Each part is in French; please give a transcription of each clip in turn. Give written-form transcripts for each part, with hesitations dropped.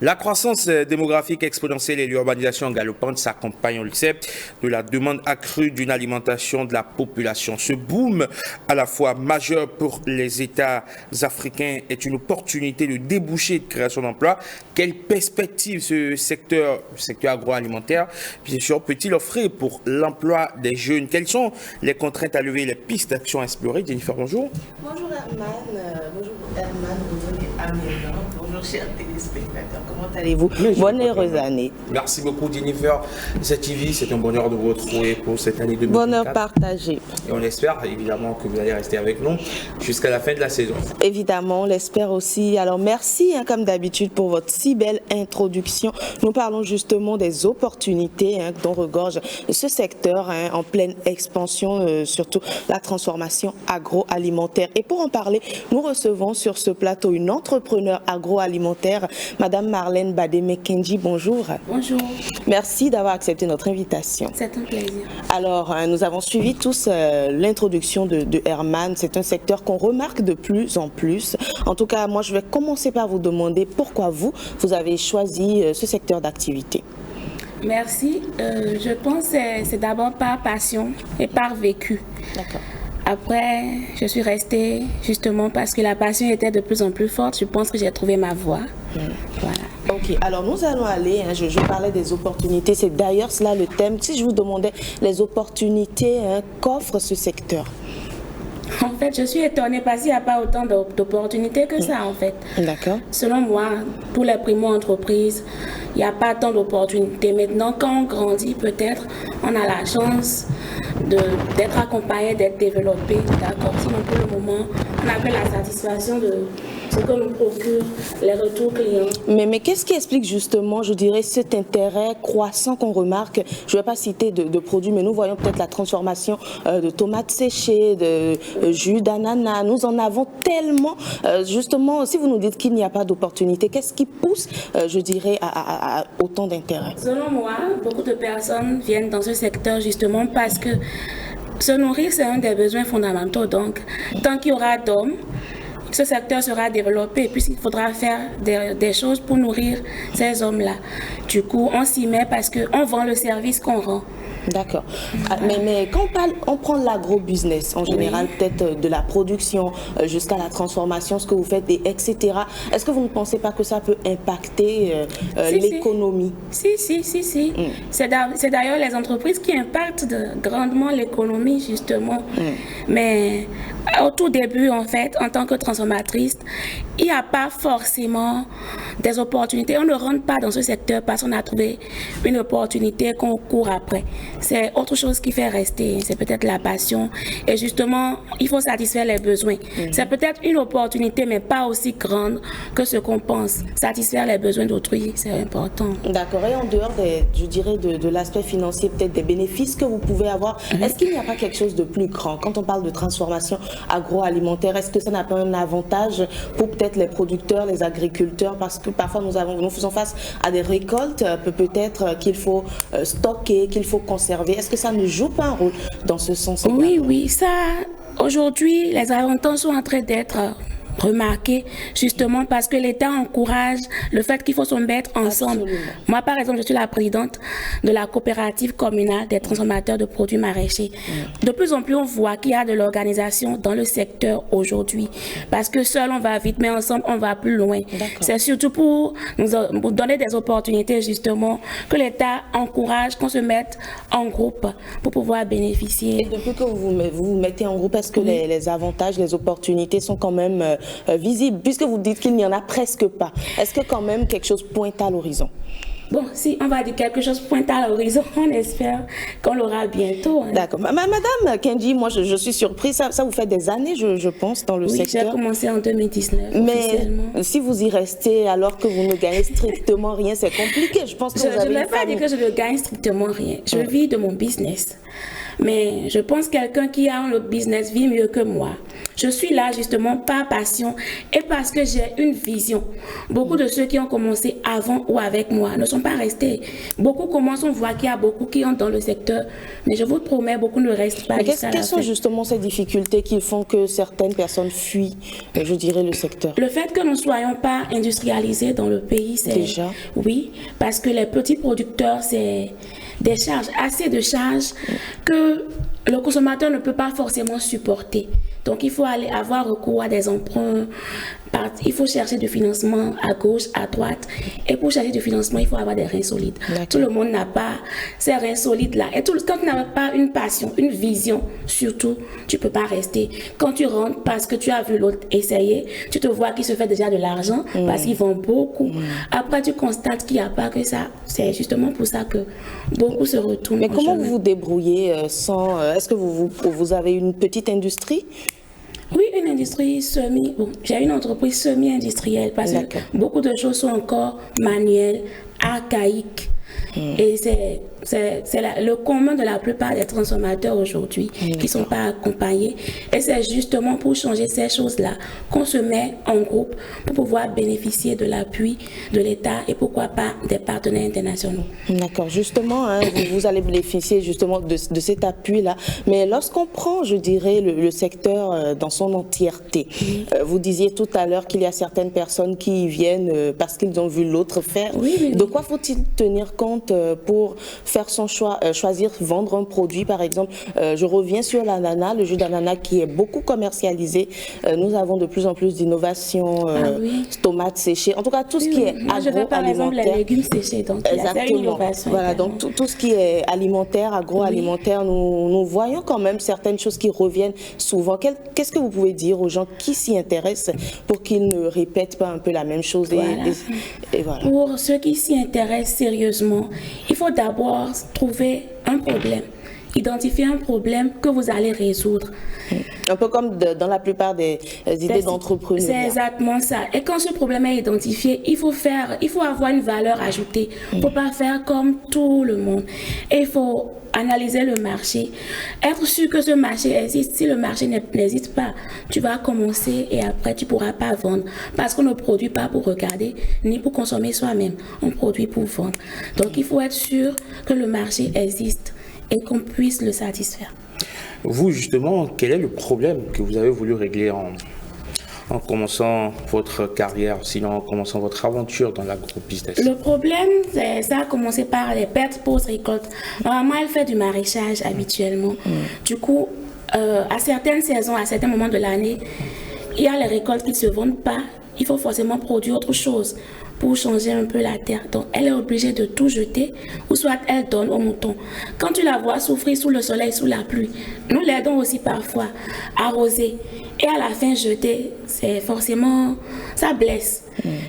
La croissance démographique exponentielle et l'urbanisation galopante s'accompagnent, on le sait, de la demande accrue d'une alimentation de la population. Ce boom, à la fois majeur pour les États africains, est une opportunité de déboucher et de création d'emplois. Quelle perspective ce secteur agroalimentaire, bien sûr, peut-il offrir pour l'emploi des jeunes? Quelles sont les contraintes à lever, les pistes d'action à explorer? Jennifer, bonjour. Bonjour Herman, bonjour Amir, bonjour chers téléspectateurs, comment allez-vous? Bonne et heureuse année. Merci beaucoup Jennifer. ZTV, c'est un bonheur de vous retrouver pour cette année 2024. Bonheur partagé. Et on espère évidemment que vous allez rester avec nous jusqu'à la fin de la saison. Évidemment, on l'espère aussi. Alors merci comme d'habitude pour votre si belle introduction. Nous parlons justement des opportunités dont regorge ce secteur en pleine expansion, surtout la transformation agroalimentaire. Et pour en parler, nous recevons sur ce plateau une entrepreneur agroalimentaire, Madame Marlène Badé-Mekenji. Bonjour. Bonjour. Merci d'avoir accepté notre invitation. C'est un plaisir. Alors, nous avons suivi tous l'introduction de Herman. C'est un secteur qu'on remarque de plus en plus. En tout cas, moi, je vais commencer par vous demander pourquoi vous avez choisi ce secteur d'activité. Merci. Je pense que c'est d'abord par passion et par vécu. D'accord. Après, je suis restée justement parce que la passion était de plus en plus forte. Je pense que j'ai trouvé ma voie. Voilà. Ok, alors nous allons aller, je parlais des opportunités, c'est d'ailleurs cela le thème. Si je vous demandais les opportunités qu'offre ce secteur. En fait, je suis étonnée parce qu'il n'y a pas autant d'opportunités que ça, en fait. D'accord. Selon moi, pour les primo-entreprises, il n'y a pas tant d'opportunités. Maintenant, quand on grandit, peut-être, on a la chance d'être accompagné, d'être développé. D'accord. Sinon, pour le moment, on a que la satisfaction de ce que nous procure les retours clients. Mais qu'est-ce qui explique justement, je dirais, cet intérêt croissant qu'on remarque? Je ne vais pas citer de produits, mais nous voyons peut-être la transformation de tomates séchées, de jus d'ananas. Nous en avons tellement. Justement, si vous nous dites qu'il n'y a pas d'opportunité, qu'est-ce qui pousse, je dirais, à autant d'intérêt? Selon moi, beaucoup de personnes viennent dans ce secteur justement parce que se nourrir, c'est un des besoins fondamentaux. Donc, tant qu'il y aura d'hommes, ce secteur sera développé puisqu'il faudra faire des choses pour nourrir ces hommes-là. Du coup, on s'y met parce qu'on vend le service qu'on rend. D'accord. Mais quand on prend l'agro-business, en général, peut-être de la production jusqu'à la transformation, ce que vous faites, etc., est-ce que vous ne pensez pas que ça peut impacter l'économie? Si. C'est d'ailleurs les entreprises qui impactent grandement l'économie, justement. Mais au tout début, en fait, en tant que transformatrice, il n'y a pas forcément des opportunités. On ne rentre pas dans ce secteur parce qu'on a trouvé une opportunité qu'on court après. C'est autre chose qui fait rester. C'est peut-être la passion. Et justement, il faut satisfaire les besoins. C'est peut-être une opportunité, mais pas aussi grande que ce qu'on pense. Satisfaire les besoins d'autrui, c'est important. D'accord. Et en dehors, je dirais, de l'aspect financier, peut-être des bénéfices que vous pouvez avoir, est-ce qu'il n'y a pas quelque chose de plus grand? Quand on parle de transformation agroalimentaire, est-ce que ça n'a pas un avantage pour peut-être les producteurs, les agriculteurs? Parce que parfois, nous faisons face à des récoltes, peut-être qu'il faut stocker, qu'il faut conserver. Est-ce que ça ne joue pas un rôle dans ce sens? Oui, ça, aujourd'hui, les avantages sont en train d'être remarqué justement parce que l'État encourage le fait qu'il faut se mettre ensemble. Absolument. Moi, par exemple, je suis la présidente de la coopérative communale des transformateurs de produits maraîchers. De plus en plus, on voit qu'il y a de l'organisation dans le secteur aujourd'hui parce que seul on va vite, mais ensemble on va plus loin. C'est surtout pour nous donner des opportunités justement que l'État encourage qu'on se mette en groupe pour pouvoir bénéficier. Et depuis que vous vous mettez en groupe, est-ce que les avantages, les opportunités sont quand même visible, puisque vous dites qu'il n'y en a presque pas? Est-ce que quand même quelque chose pointe à l'horizon? Bon, si on va dire quelque chose pointe à l'horizon, on espère qu'on l'aura bientôt. D'accord. Madame Kenji, moi je suis surprise, ça vous fait des années, je pense, dans le secteur. Oui, j'ai commencé en 2019. Mais si vous y restez alors que vous ne gagnez strictement rien, c'est compliqué. Je pense que je ne vais pas dire que je ne gagne strictement rien. Je vis de mon business. Mais je pense que quelqu'un qui a un autre business vit mieux que moi. Je suis là justement par passion et parce que j'ai une vision. Beaucoup de ceux qui ont commencé avant ou avec moi ne sont pas restés. Beaucoup commencent, on voit qu'il y a beaucoup qui entrent dans le secteur, mais je vous promets, beaucoup ne restent pas. Quelles sont justement ces difficultés qui font que certaines personnes fuient, je dirais, le secteur? Le fait que nous ne soyons pas industrialisés dans le pays, c'est... Déjà? Oui, parce que les petits producteurs, c'est des charges, assez de charges que le consommateur ne peut pas forcément supporter. Donc, il faut avoir recours à des emprunts. Il faut chercher du financement à gauche, à droite. Et pour chercher du financement, il faut avoir des reins solides. Tout le monde n'a pas ces reins solides-là. Et quand tu n'as pas une passion, une vision, surtout, tu ne peux pas rester. Quand tu rentres parce que tu as vu l'autre essayer, tu te vois qu'il se fait déjà de l'argent parce qu'il vend beaucoup. Après, tu constates qu'il n'y a pas que ça. C'est justement pour ça que beaucoup se retournent. Mais comment vous vous débrouillez sans... Est-ce que vous avez une petite industrie? Oui, une industrie semi... Bon, j'ai une entreprise semi-industrielle parce que beaucoup de choses sont encore manuelles, archaïques. Et c'est le commun de la plupart des transformateurs aujourd'hui qui ne sont pas accompagnés. Et c'est justement pour changer ces choses-là qu'on se met en groupe pour pouvoir bénéficier de l'appui de l'État et pourquoi pas des partenaires internationaux. D'accord, justement, hein, vous allez bénéficier justement de cet appui-là. Mais lorsqu'on prend, je dirais, le secteur dans son entièreté, vous disiez tout à l'heure qu'il y a certaines personnes qui viennent parce qu'ils ont vu l'autre faire. De quoi faut-il tenir compte pour faire son choix, choisir vendre un produit, par exemple? Je reviens sur l'ananas, le jus d'ananas qui est beaucoup commercialisé. Nous avons de plus en plus d'innovations, tomates séchées, en tout cas tout ce qui est agroalimentaire. Je veux par exemple les légumes séchés, donc exactement. Une innovation voilà, donc tout ce qui est alimentaire, agroalimentaire, nous voyons quand même certaines choses qui reviennent souvent. Qu'est-ce que vous pouvez dire aux gens qui s'y intéressent pour qu'ils ne répètent pas un peu la même chose? Et voilà. Pour ceux qui s'y intéressent sérieusement, il faut d'abord trouver un problème, identifier un problème que vous allez résoudre. Un peu comme dans la plupart des idées d'entrepreneurs. C'est exactement ça. Et quand ce problème est identifié, il faut avoir une valeur ajoutée. Il ne faut pas faire comme tout le monde. Et il faut analyser le marché, être sûr que ce marché existe. Si le marché n'existe pas, tu vas commencer et après tu ne pourras pas vendre. Parce qu'on ne produit pas pour regarder, ni pour consommer soi-même. On produit pour vendre. Donc il faut être sûr que le marché existe et qu'on puisse le satisfaire. Vous, justement, quel est le problème que vous avez voulu régler en commençant votre carrière, sinon en commençant votre aventure dans l'agro-business? Le problème, ça a commencé par les pertes post-récolte. Maman, elle fait du maraîchage habituellement. Du coup, à certaines saisons, à certains moments de l'année, il y a les récoltes qui ne se vendent pas. Il faut forcément produire autre chose pour changer un peu la terre. Donc, elle est obligée de tout jeter, ou soit elle donne aux moutons. Quand tu la vois souffrir sous le soleil, sous la pluie, nous l'aidons aussi parfois, arroser. Et à la fin, jeter, c'est forcément, ça blesse.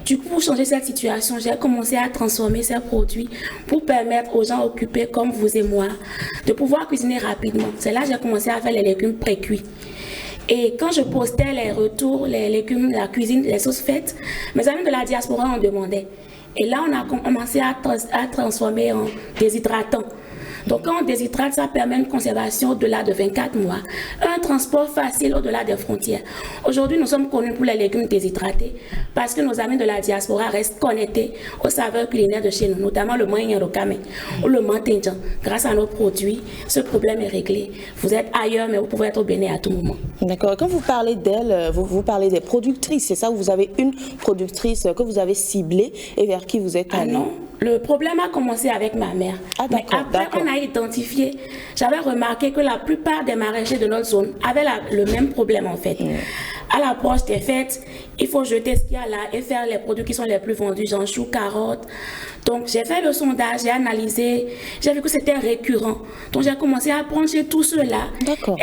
Du coup, pour changer cette situation, j'ai commencé à transformer ces produits pour permettre aux gens occupés comme vous et moi de pouvoir cuisiner rapidement. C'est là que j'ai commencé à faire les légumes pré-cuits. Et quand je postais les retours, les légumes, la cuisine, les sauces faites, mes amis de la diaspora en demandaient. Et là, on a commencé à transformer en déshydratant. Donc, quand on déshydrate, ça permet une conservation au-delà de 24 mois, un transport facile au-delà des frontières. Aujourd'hui, nous sommes connus pour les légumes déshydratés parce que nos amis de la diaspora restent connectés aux saveurs culinaires de chez nous, notamment le moyen rokame ou le mantenjan. Grâce à nos produits, ce problème est réglé. Vous êtes ailleurs, mais vous pouvez être au Bénin à tout moment. D'accord. Quand vous parlez d'elle, vous parlez des productrices, c'est ça? Vous avez une productrice que vous avez ciblée et vers qui vous êtes allé? Ah non. Le problème a commencé avec ma mère. Mais après, on a identifié, j'avais remarqué que la plupart des maraîchers de notre zone avaient le même problème en fait. À l'approche des fêtes, il faut jeter ce qu'il y a là et faire les produits qui sont les plus vendus, genre choux, carottes. Donc j'ai fait le sondage, j'ai analysé, j'ai vu que c'était récurrent. Donc j'ai commencé à prendre chez tous ceux-là.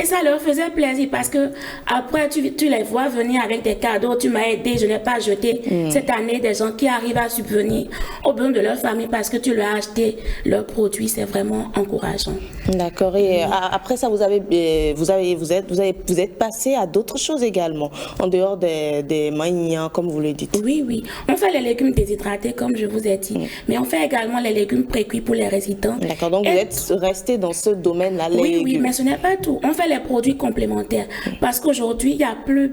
Et ça leur faisait plaisir parce que après tu les vois venir avec des cadeaux, tu m'as aidé, je n'ai pas jeté. Cette année, des gens qui arrivent à subvenir aux besoins de leur famille parce que tu leur as acheté leurs produits, c'est vraiment encourageant. D'accord. Et après ça, vous êtes passé à d'autres choses également, en dehors des maniants, comme vous le dites. Oui, oui. On fait les légumes déshydratés, comme je vous ai dit. Mais on fait également les légumes précuits pour les résidents. D'accord, donc vous êtes resté dans ce domaine-là, les légumes. Oui, mais ce n'est pas tout. On fait les produits complémentaires. Parce qu'aujourd'hui, il n'y a plus,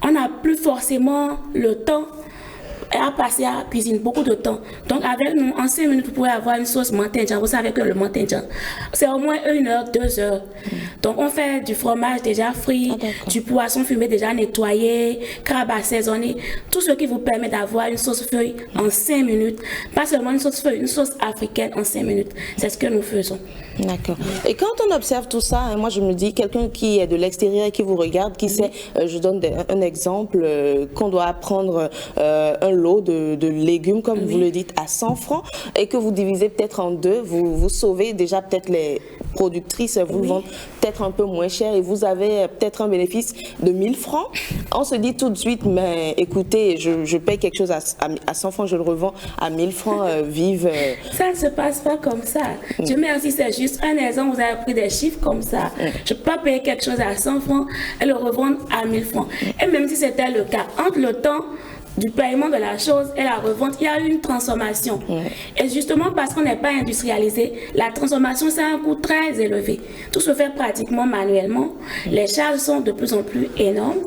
on n'a plus forcément le temps à passer à la cuisine, beaucoup de temps. Donc avec nous, en 5 minutes, vous pouvez avoir une sauce montéjan. Vous savez que le montéjan, c'est au moins 1 heure, 2 heures. Donc on fait du fromage déjà frit, du poisson fumé déjà nettoyé, crabe assaisonné, tout ce qui vous permet d'avoir une sauce feuille en 5 minutes. Pas seulement une sauce feuille, une sauce africaine en 5 minutes. C'est ce que nous faisons. D'accord. Et quand on observe tout ça, moi je me dis, quelqu'un qui est de l'extérieur et qui vous regarde, qui sait, je donne un exemple, qu'on doit prendre un lot de légumes, comme vous le dites, à 100 francs, et que vous divisez peut-être en deux, vous sauvez déjà peut-être les productrices, vous le vendez peut-être un peu moins cher, et vous avez peut-être un bénéfice de 1000 francs. On se dit tout de suite, mais écoutez, je paye quelque chose à 100 francs, je le revends à 1000 francs, vive. Ça ne se passe pas comme ça. Dieu merci, c'est juste un exemple, vous avez pris des chiffres comme ça. Je ne peux pas payer quelque chose à 100 francs et le revendre à 1000 francs. Et même si c'était le cas, entre le temps du paiement de la chose et la revente, il y a eu une transformation. Et justement parce qu'on n'est pas industrialisé, la transformation, c'est un coût très élevé. Tout se fait pratiquement manuellement. Les charges sont de plus en plus énormes.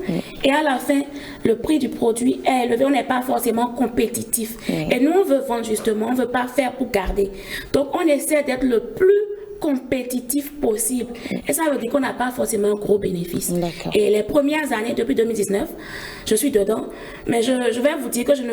Et à la fin, le prix du produit est élevé. On n'est pas forcément compétitif. Et nous, on veut vendre justement, on ne veut pas faire pour garder. Donc, on essaie d'être le plus compétitif possible. Et ça veut dire qu'on n'a pas forcément un gros bénéfice. Et les premières années, depuis 2019, je suis dedans, mais je vais vous dire que je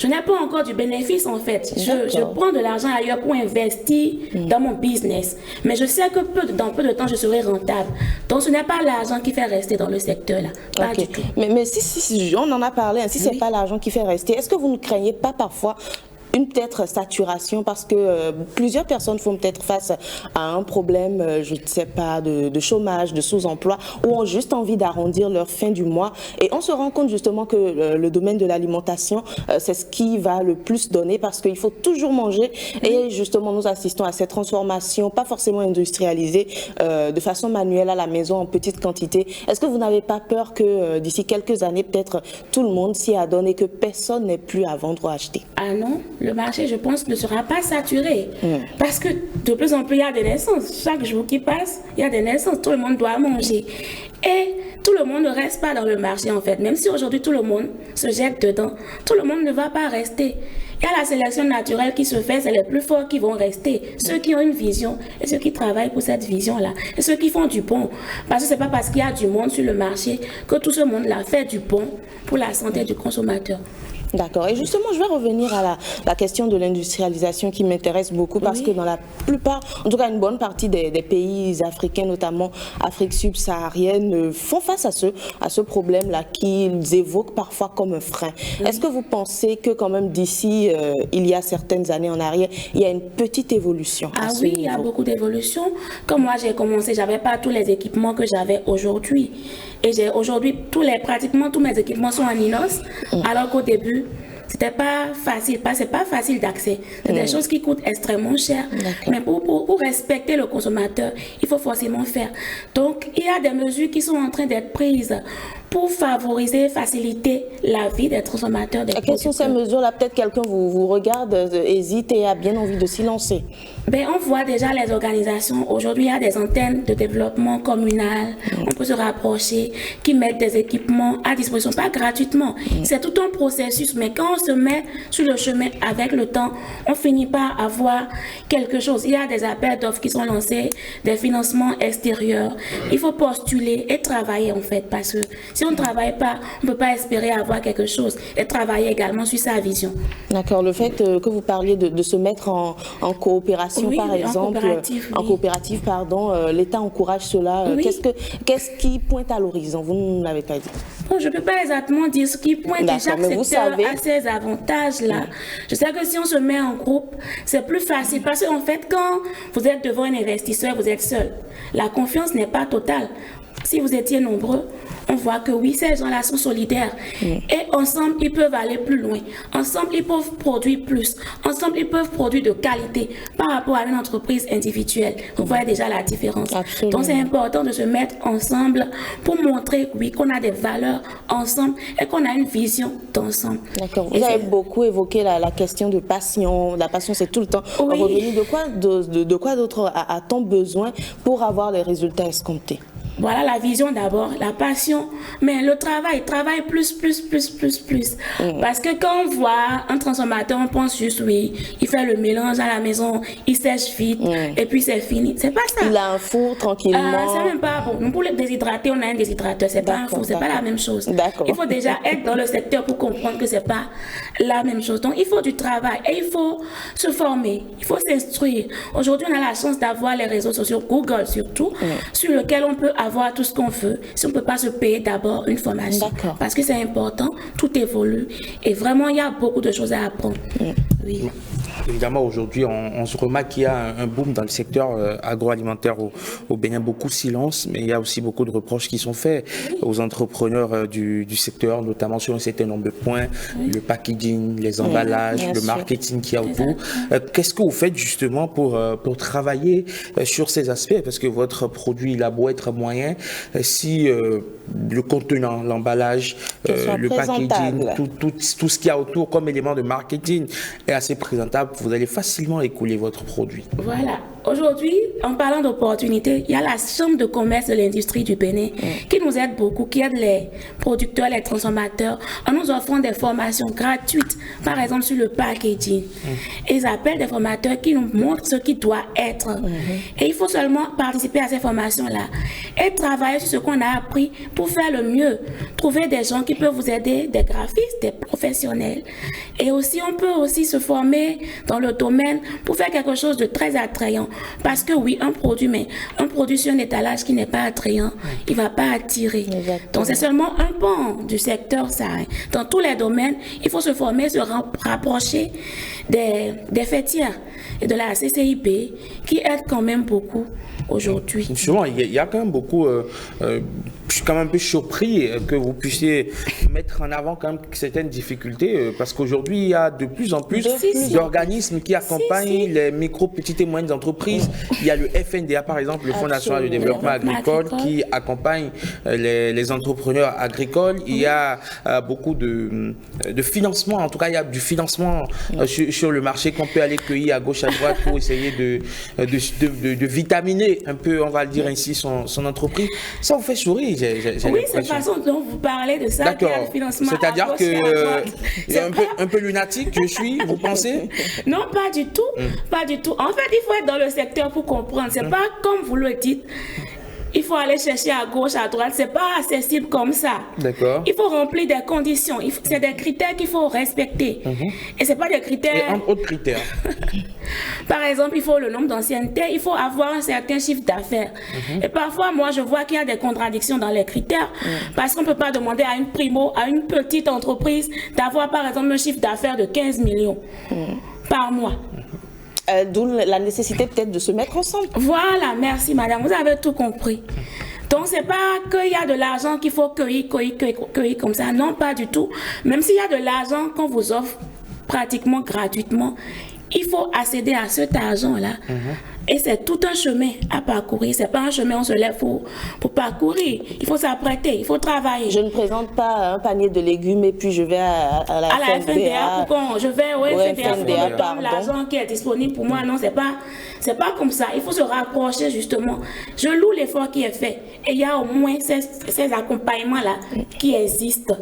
n'ai pas encore du bénéfice en fait. Je prends de l'argent ailleurs pour investir dans mon business. Mais je sais que dans peu de temps, je serai rentable. Donc ce n'est pas l'argent qui fait rester dans le secteur là. Pas du tout. Mais si on en a parlé, si ce n'est pas l'argent qui fait rester, est-ce que vous ne craignez pas parfois une peut-être saturation, parce que plusieurs personnes font peut-être face à un problème, je ne sais pas, de chômage, de sous-emploi, ou ont juste envie d'arrondir leur fin du mois. Et on se rend compte justement que le domaine de l'alimentation, c'est ce qui va le plus donner, parce qu'il faut toujours manger. Et justement, nous assistons à cette transformation, pas forcément industrialisée, de façon manuelle à la maison, en petite quantité. Est-ce que vous n'avez pas peur que d'ici quelques années, peut-être tout le monde s'y adonne et que personne n'ait plus à vendre ou à acheter? Ah non, le marché, je pense, ne sera pas saturé. Parce que de plus en plus, il y a des naissances. Chaque jour qui passe, il y a des naissances. Tout le monde doit manger. Et tout le monde ne reste pas dans le marché, en fait. Même si aujourd'hui, tout le monde se jette dedans, tout le monde ne va pas rester. Il y a la sélection naturelle qui se fait, c'est les plus forts qui vont rester. Ceux qui ont une vision et ceux qui travaillent pour cette vision-là. Et ceux qui font du bon. Parce que ce n'est pas parce qu'il y a du monde sur le marché que tout ce monde-là fait du bon pour la santé du consommateur. D'accord. Et justement, je vais revenir à la question de l'industrialisation qui m'intéresse beaucoup, parce que dans la plupart, en tout cas une bonne partie des pays africains, notamment Afrique subsaharienne, font face à ce problème-là qu'ils évoquent parfois comme un frein. Est-ce que vous pensez que quand même d'ici, il y a certaines années en arrière, il y a une petite évolution à ce niveau? Il y a beaucoup d'évolution. Comme moi, j'ai commencé, je n'avais pas tous les équipements que j'avais aujourd'hui. Et j'ai aujourd'hui, pratiquement tous mes équipements sont en inox, alors qu'au début, c'était pas facile, c'est pas facile d'accès. C'est des choses qui coûtent extrêmement cher. Mais pour respecter le consommateur, il faut forcément faire. Donc, il y a des mesures qui sont en train d'être prises pour favoriser, faciliter la vie des consommateurs. Quelles sont ces mesures-là? Peut-être quelqu'un vous regarde, hésite et a bien envie de s'y lancer. On voit déjà les organisations. Aujourd'hui, il y a des antennes de développement communal. On peut se rapprocher, qui mettent des équipements à disposition, pas gratuitement. C'est tout un processus, mais quand on se met sur le chemin avec le temps, on finit par avoir quelque chose. Il y a des appels d'offres qui sont lancés, des financements extérieurs. Il faut postuler et travailler en fait, parce que si on ne travaille pas, on ne peut pas espérer avoir quelque chose, et travailler également sur sa vision. D'accord. Le fait que vous parliez de se mettre en coopération, par exemple, en coopérative, pardon, l'État encourage cela. Qu'est-ce qui pointe à l'horizon? Vous ne l'avez pas dit. Bon, je ne peux pas exactement dire ce qui pointe. Chaque secteur a ses avantages-là. Je sais que si on se met en groupe, c'est plus facile. Parce qu'en fait, quand vous êtes devant un investisseur, vous êtes seul. La confiance n'est pas totale. Si vous étiez nombreux, on voit que oui, ces gens-là sont solidaires. Et ensemble, ils peuvent aller plus loin. Ensemble, ils peuvent produire plus. Ensemble, ils peuvent produire de qualité par rapport à une entreprise individuelle. Vous voyez déjà la différence. Absolument. Donc, c'est important de se mettre ensemble pour montrer, oui, qu'on a des valeurs ensemble et qu'on a une vision d'ensemble. D'accord. Vous avez beaucoup évoqué la question de passion. La passion, c'est tout le temps revenu. De quoi d'autre a-t-on besoin pour avoir les résultats escomptés? Voilà la vision d'abord, la passion, mais le travail plus. Parce que quand on voit un transformateur, on pense juste, oui, il fait le mélange à la maison, il sèche vite, et puis c'est fini. C'est pas ça. Il a un four tranquillement. C'est même pas bon. Nous, pour les déshydrater, on a un déshydrateur, c'est pas un four, c'est pas la même chose. Il faut déjà être dans le secteur pour comprendre que c'est pas la même chose. Donc il faut du travail et il faut se former, il faut s'instruire. Aujourd'hui, on a la chance d'avoir les réseaux sociaux, Google surtout, sur lequel on peut avoir tout ce qu'on veut, si on ne peut pas se payer d'abord une formation. Parce que c'est important, tout évolue et vraiment il y a beaucoup de choses à apprendre. Oui. Évidemment, aujourd'hui, on se remarque qu'il y a un boom dans le secteur agroalimentaire au Bénin, beaucoup de silence, mais il y a aussi beaucoup de reproches qui sont faits aux entrepreneurs du secteur, notamment sur un certain nombre de points, le packaging, les emballages, le marketing qu'il y a autour. Qu'est-ce que vous faites justement pour travailler sur ces aspects? Parce que votre produit, il a beau être moyen, si le contenant, l'emballage, le packaging, tout ce qu'il y a autour comme élément de marketing est assez présentable, vous allez facilement écouler votre produit. Voilà. Aujourd'hui, en parlant d'opportunités, il y a la Chambre de commerce de l'industrie du Bénin qui nous aide beaucoup, qui aide les producteurs, les transformateurs en nous offrant des formations gratuites, par exemple sur le packaging. Et ils appellent des formateurs qui nous montrent ce qui doit être. Et il faut seulement participer à ces formations-là et travailler sur ce qu'on a appris pour faire le mieux. Trouver des gens qui peuvent vous aider, des graphistes, des professionnels. Et aussi, on peut aussi se former dans le domaine pour faire quelque chose de très attrayant. Parce que oui, un produit sur un étalage qui n'est pas attrayant, il ne va pas attirer. Exactement. Donc c'est seulement un pan du secteur, ça. Dans tous les domaines, il faut se former, se rapprocher des fêtières et de la CCIP qui aident quand même beaucoup aujourd'hui. Justement, il y a quand même beaucoup... je suis quand même un peu surpris que vous puissiez mettre en avant quand même certaines difficultés parce qu'aujourd'hui, il y a de plus en plus d'organismes qui accompagnent les micro, petites et moyennes entreprises. Il y a le FNDA, par exemple, le Fonds national de développement agricole, qui accompagne les entrepreneurs agricoles. Il y a beaucoup de financement, en tout cas, il y a du financement sur le marché qu'on peut aller cueillir à gauche, à droite pour essayer de vitaminer un peu, on va le dire ainsi, son entreprise. Ça vous fait sourire. Oui, c'est la façon dont vous parlez de ça. D'accord. C'est-à-dire que un peu lunatique, je suis, vous pensez? Non, pas du tout. Pas du tout. En fait, il faut être dans le secteur pour comprendre. C'est pas comme vous le dites. Il faut aller chercher à gauche, à droite. C'est pas accessible comme ça. D'accord. Il faut remplir des conditions. C'est des critères qu'il faut respecter. Et c'est pas des critères. Et un autre critère. Par exemple, il faut le nombre d'ancienneté. Il faut avoir un certain chiffre d'affaires. Et parfois, moi, je vois qu'il y a des contradictions dans les critères. Parce qu'on peut pas demander à une petite entreprise d'avoir, par exemple, un chiffre d'affaires de 15 millions par mois. D'où la nécessité peut-être de se mettre ensemble. Voilà, merci madame, vous avez tout compris. Donc c'est pas qu'il y a de l'argent qu'il faut cueillir comme ça, non, pas du tout. Même s'il y a de l'argent qu'on vous offre pratiquement gratuitement, il faut accéder à cet argent-là. Et c'est tout un chemin à parcourir. C'est pas un chemin où on se lève pour parcourir. Il faut s'apprêter, il faut travailler. Je ne présente pas un panier de légumes et puis je vais à la FNDA. Je vais au FNDA pour l'argent qui est disponible pour moi. Non, c'est pas comme ça. Il faut se rapprocher justement. Je loue l'effort qui est fait. Et il y a au moins ces accompagnements-là qui existent.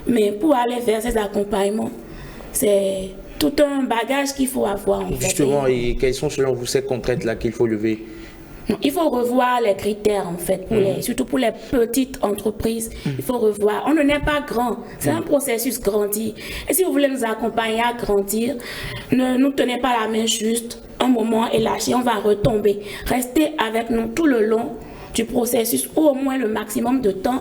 Mais pour aller vers ces accompagnements, c'est tout un bagage qu'il faut avoir. Justement, et quelles sont selon vous ces contraintes-là qu'il faut lever? Il faut revoir les critères en fait, surtout pour les petites entreprises. Il faut revoir. On ne n'est pas grand, c'est un processus grandi. Et si vous voulez nous accompagner à grandir, ne nous tenez pas la main juste un moment et lâchez, on va retomber. Restez avec nous tout le long du processus, ou au moins le maximum de temps.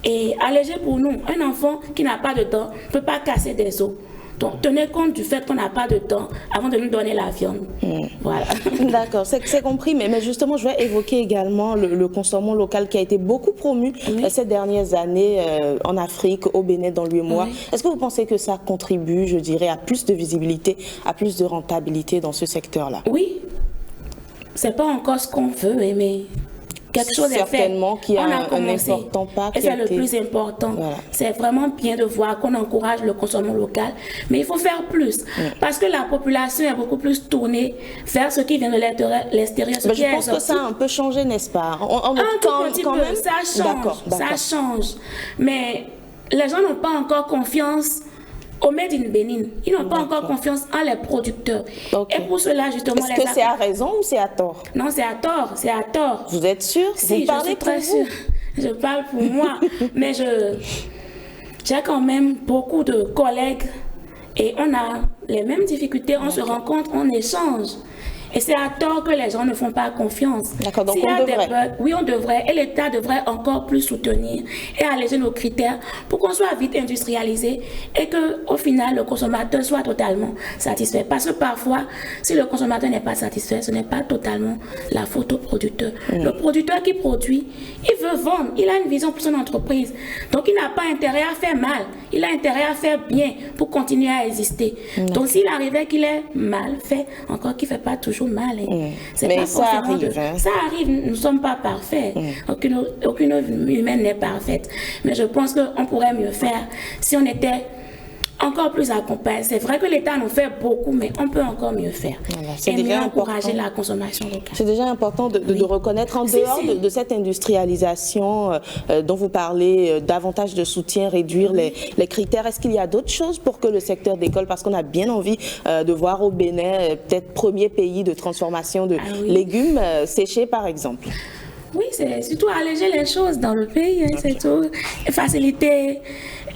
Et allégez pour nous. Un enfant qui n'a pas de dents ne peut pas casser des os. Donc, tenez compte du fait qu'on n'a pas de temps avant de nous donner la viande. Voilà. D'accord, c'est compris. Mais justement, je vais évoquer également le consommation local qui a été beaucoup promu ces dernières années en Afrique, au Bénin, dans l'UEMOA. Est-ce que vous pensez que ça contribue, je dirais, à plus de visibilité, à plus de rentabilité dans ce secteur-là? Oui. C'est pas encore ce qu'on veut, mais quelque chose est fait. Certainement qu'il y a on a un commencé. important pas. Et c'est le plus important. Voilà. C'est vraiment bien de voir qu'on encourage le consommation local, mais il faut faire plus. Parce que la population est beaucoup plus tournée vers ce qui vient de l'extérieur. Je pense que ça a un peu changé, n'est-ce pas? Un tout petit peu, ça change. Ça change. Mais les gens n'ont pas encore confiance au Made in Bénin. Ils n'ont pas encore confiance en les producteurs. Et pour cela, justement... Est-ce que c'est à raison ou c'est à tort? Non, c'est à tort. C'est à tort. Vous êtes sûr? Si, vous parlez je suis très sûre. Je parle pour moi. Mais j'ai quand même beaucoup de collègues et on a les mêmes difficultés. On se rencontre, on échange. Et c'est à tort que les gens ne font pas confiance. D'accord, donc on devrait. Oui, on devrait. Et l'État devrait encore plus soutenir et alléger nos critères pour qu'on soit vite industrialisé et qu'au final, le consommateur soit totalement satisfait. Parce que parfois, si le consommateur n'est pas satisfait, ce n'est pas totalement la faute au producteur. Le producteur qui produit, il veut vendre. Il a une vision pour son entreprise. Donc, il n'a pas intérêt à faire mal. Il a intérêt à faire bien pour continuer à exister. Donc, s'il arrivait qu'il est mal fait, encore qu'il ne fait pas toujours mal. Mais pas ça arrive. Ça arrive, nous ne sommes pas parfaits. Aucune œuvre humaine n'est parfaite. Mais je pense qu'on pourrait mieux faire si on était encore plus accompagné. C'est vrai que l'État nous fait beaucoup, mais on peut encore mieux faire. Voilà, et mieux encourager la consommation locale. C'est déjà important de reconnaître, en dehors de cette industrialisation dont vous parlez, davantage de soutien, réduire les critères. Est-ce qu'il y a d'autres choses pour que le secteur décolle? Parce qu'on a bien envie de voir au Bénin, peut-être premier pays de transformation de légumes séchés, par exemple. Oui, c'est surtout alléger les choses dans le pays, c'est tout. Et faciliter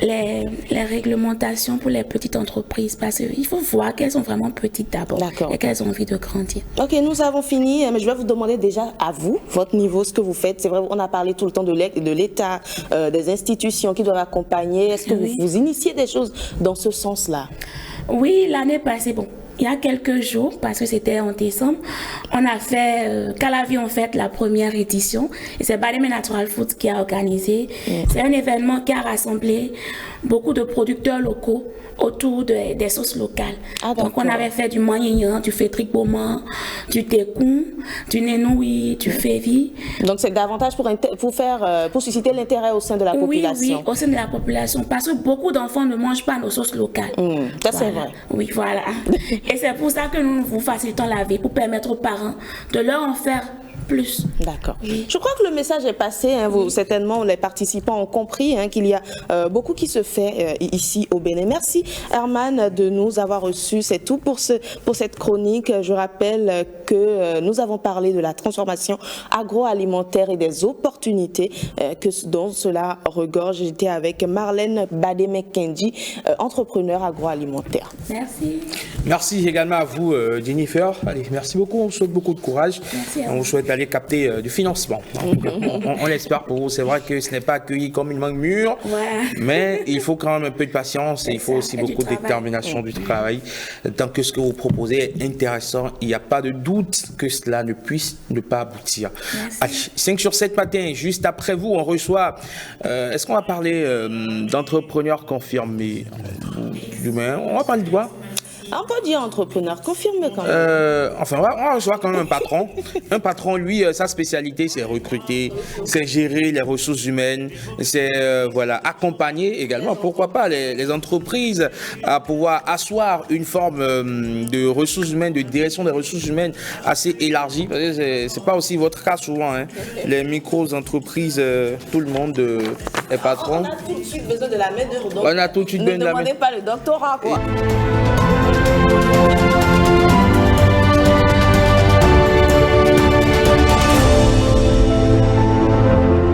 les réglementations pour les petites entreprises, parce qu'il faut voir qu'elles sont vraiment petites d'abord et qu'elles ont envie de grandir. Ok, nous avons fini, mais je vais vous demander déjà à vous, votre niveau, ce que vous faites. C'est vrai, on a parlé tout le temps de l'État, des institutions qui doivent accompagner. Est-ce que vous initiez des choses dans ce sens-là? Oui, l'année passée, bon. Il y a quelques jours, parce que c'était en décembre, on a fait, Calavi en fait la première édition, et c'est Bademe Natural Food qui a organisé. C'est un événement qui a rassemblé beaucoup de producteurs locaux autour des sauces locales. Donc on avait fait du moyen, du fétric beaumont, du tékoun, du nénoui, du févi. Donc c'est davantage pour susciter l'intérêt au sein de la population. Oui, au sein de la population, parce que beaucoup d'enfants ne mangent pas nos sauces locales. Ça c'est vrai. Oui, voilà. Et c'est pour ça que nous vous facilitons la vie, pour permettre aux parents de leur en faire plus. D'accord. Oui. Je crois que le message est passé. Certainement, les participants ont compris qu'il y a beaucoup qui se fait ici au Bénin. Merci, Herman, de nous avoir reçus. C'est tout pour cette chronique. Je rappelle que nous avons parlé de la transformation agroalimentaire et des opportunités dont cela regorge. J'étais avec Marlène Bademe Kendi, entrepreneur agroalimentaire. Merci. Merci également à vous, Jennifer. Allez, merci beaucoup. On vous souhaite beaucoup de courage. Merci. On vous souhaite aller capter du financement. On l'espère pour vous. C'est vrai que ce n'est pas accueilli comme une mangue mûre, mais il faut quand même un peu de patience et il faut aussi beaucoup de détermination, du travail. Tant que ce que vous proposez est intéressant, il n'y a pas de doute que cela ne puisse ne pas aboutir. Allez, 5 sur 7 matin, juste après vous, on reçoit... Est-ce qu'on va parler d'entrepreneurs confirmés demain? On va parler de quoi? On peut dire entrepreneur, confirme quand même. Enfin, on va voir quand même un patron. Un patron, lui, sa spécialité, c'est recruter, c'est gérer les ressources humaines, c'est accompagner également, pourquoi pas, les entreprises à pouvoir asseoir une forme de ressources humaines, de direction des ressources humaines assez élargie. C'est pas aussi votre cas souvent. Les micro-entreprises, tout le monde est patron. On a tout de suite besoin de la main d'œuvre. On a tout de suite besoin de la main. Ne demandez pas le doctorat, quoi.